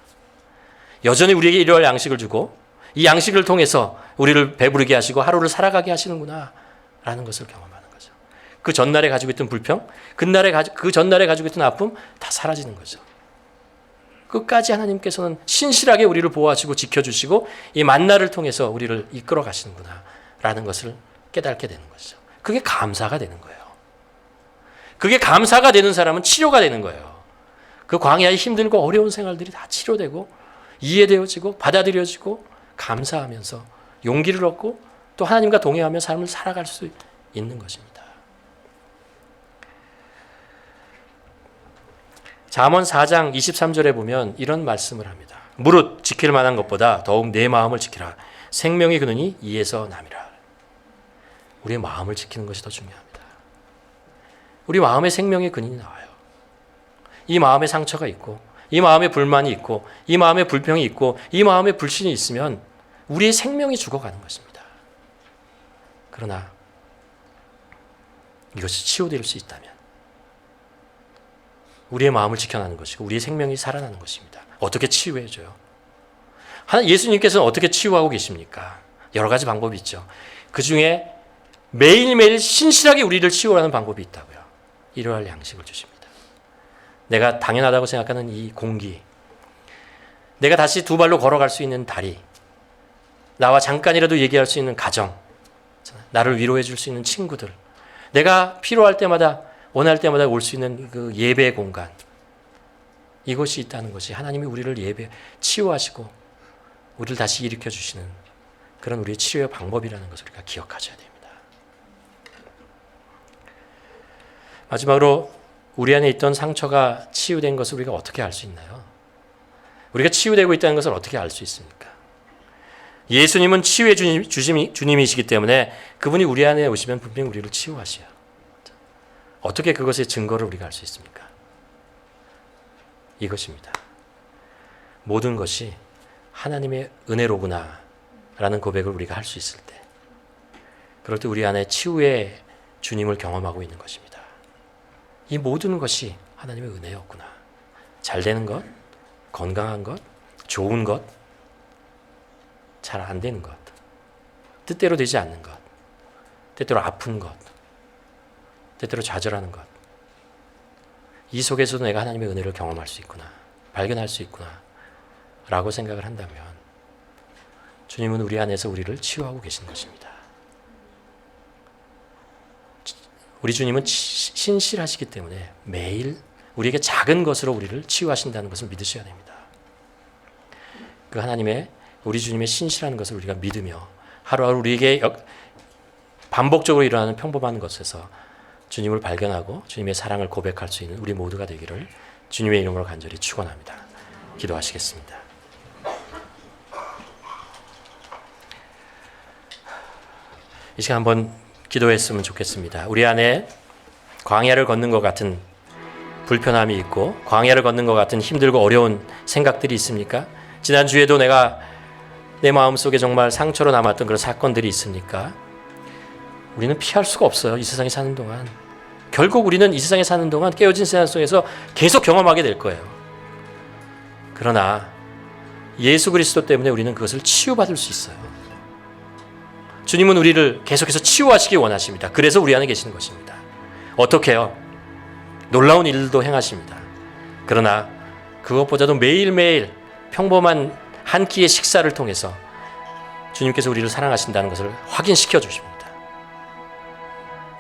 여전히 우리에게 일용할 양식을 주고 이 양식을 통해서 우리를 배부르게 하시고 하루를 살아가게 하시는구나 라는 것을 경험하는 거죠. 그 전날에 가지고 있던 불평, 그 전날에 가지고 있던 아픔 다 사라지는 거죠. 끝까지 하나님께서는 신실하게 우리를 보호하시고 지켜주시고 이 만나를 통해서 우리를 이끌어 가시는구나 라는 것을 깨닫게 되는 것이죠. 그게 감사가 되는 거예요. 그게 감사가 되는 사람은 치료가 되는 거예요. 그 광야의 힘들고 어려운 생활들이 다 치료되고 이해되어지고 받아들여지고 감사하면서 용기를 얻고 또 하나님과 동행하며 삶을 살아갈 수 있는 것입니다. 잠언 4장 23절에 보면 이런 말씀을 합니다. 무릇 지킬 만한 것보다 더욱 내 마음을 지키라. 생명이 그느니 이에서 남이라. 우리의 마음을 지키는 것이 더 중요합니다. 우리 마음에 생명의 근인이 나와요. 이 마음에 상처가 있고 이 마음에 불만이 있고 이 마음에 불평이 있고 이 마음에 불신이 있으면 우리의 생명이 죽어가는 것입니다. 그러나 이것이 치유될 수 있다면 우리의 마음을 지켜나는 것이고 우리의 생명이 살아나는 것입니다. 어떻게 치유해줘요? 예수님께서는 어떻게 치유하고 계십니까? 여러 가지 방법이 있죠. 그 중에 매일매일 신실하게 우리를 치유하는 방법이 있다고요. 일용할 양식을 주십니다. 내가 당연하다고 생각하는 이 공기, 내가 다시 두 발로 걸어갈 수 있는 다리, 나와 잠깐이라도 얘기할 수 있는 가정, 나를 위로해 줄 수 있는 친구들, 내가 필요할 때마다 원할 때마다 올 수 있는 그 예배의 공간, 이것이 있다는 것이 하나님이 우리를 치유하시고 우리를 다시 일으켜 주시는 그런 우리의 치료의 방법이라는 것을 우리가 기억하셔야 됩니다. 마지막으로 우리 안에 있던 상처가 치유된 것을 우리가 어떻게 알 수 있나요? 우리가 치유되고 있다는 것을 어떻게 알 수 있습니까? 예수님은 치유의 주님이시기 때문에 그분이 우리 안에 오시면 분명히 우리를 치유하셔요. 어떻게 그것의 증거를 우리가 알 수 있습니까? 이것입니다. 모든 것이 하나님의 은혜로구나 라는 고백을 우리가 할 수 있을 때, 그럴 때 우리 안에 치유의 주님을 경험하고 있는 것입니다. 이 모든 것이 하나님의 은혜였구나. 잘 되는 것, 건강한 것, 좋은 것, 잘 안 되는 것, 뜻대로 되지 않는 것, 때때로 아픈 것, 때때로 좌절하는 것, 이 속에서도 내가 하나님의 은혜를 경험할 수 있구나, 발견할 수 있구나 라고 생각을 한다면 주님은 우리 안에서 우리를 치유하고 계신 것입니다. 우리 주님은 신실하시기 때문에 매일 우리에게 작은 것으로 우리를 치유하신다는 것을 믿으셔야 됩니다. 그 하나님의, 우리 주님의 신실한 것을 우리가 믿으며 하루하루 우리에게 반복적으로 일어나는 평범한 것에서 주님을 발견하고 주님의 사랑을 고백할 수 있는 우리 모두가 되기를 주님의 이름으로 간절히 축원합니다. 기도하시겠습니다. 이 시간 한번 기도했으면 좋겠습니다. 우리 안에 광야를 걷는 것 같은 불편함이 있고 광야를 걷는 것 같은 힘들고 어려운 생각들이 있습니까? 지난주에도 내가 내 마음속에 정말 상처로 남았던 그런 사건들이 있습니까? 우리는 피할 수가 없어요. 이 세상에 사는 동안. 결국 우리는 이 세상에 사는 동안 깨어진 세상 속에서 계속 경험하게 될 거예요. 그러나 예수 그리스도 때문에 우리는 그것을 치유받을 수 있어요. 주님은 우리를 계속해서 치유하시기 원하십니다. 그래서 우리 안에 계시는 것입니다. 어떻게 해요? 놀라운 일도 행하십니다. 그러나 그것보다도 매일매일 평범한 한 끼의 식사를 통해서 주님께서 우리를 사랑하신다는 것을 확인시켜 주십니다.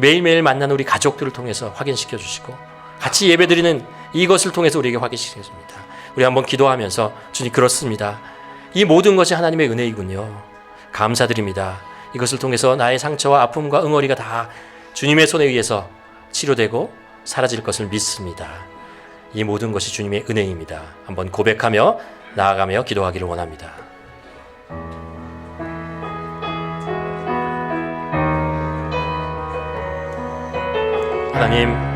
매일매일 만나는 우리 가족들을 통해서 확인시켜 주시고 같이 예배드리는 이것을 통해서 우리에게 확인시켜 줍니다. 우리 한번 기도하면서 주님, 그렇습니다. 이 모든 것이 하나님의 은혜이군요. 감사드립니다. 이것을 통해서 나의 상처와 아픔과 응어리가 다 주님의 손에 의해서 치료되고 사라질 것을 믿습니다. 이 모든 것이 주님의 은혜입니다. 한번 고백하며 나아가며 기도하기를 원합니다. 하나님,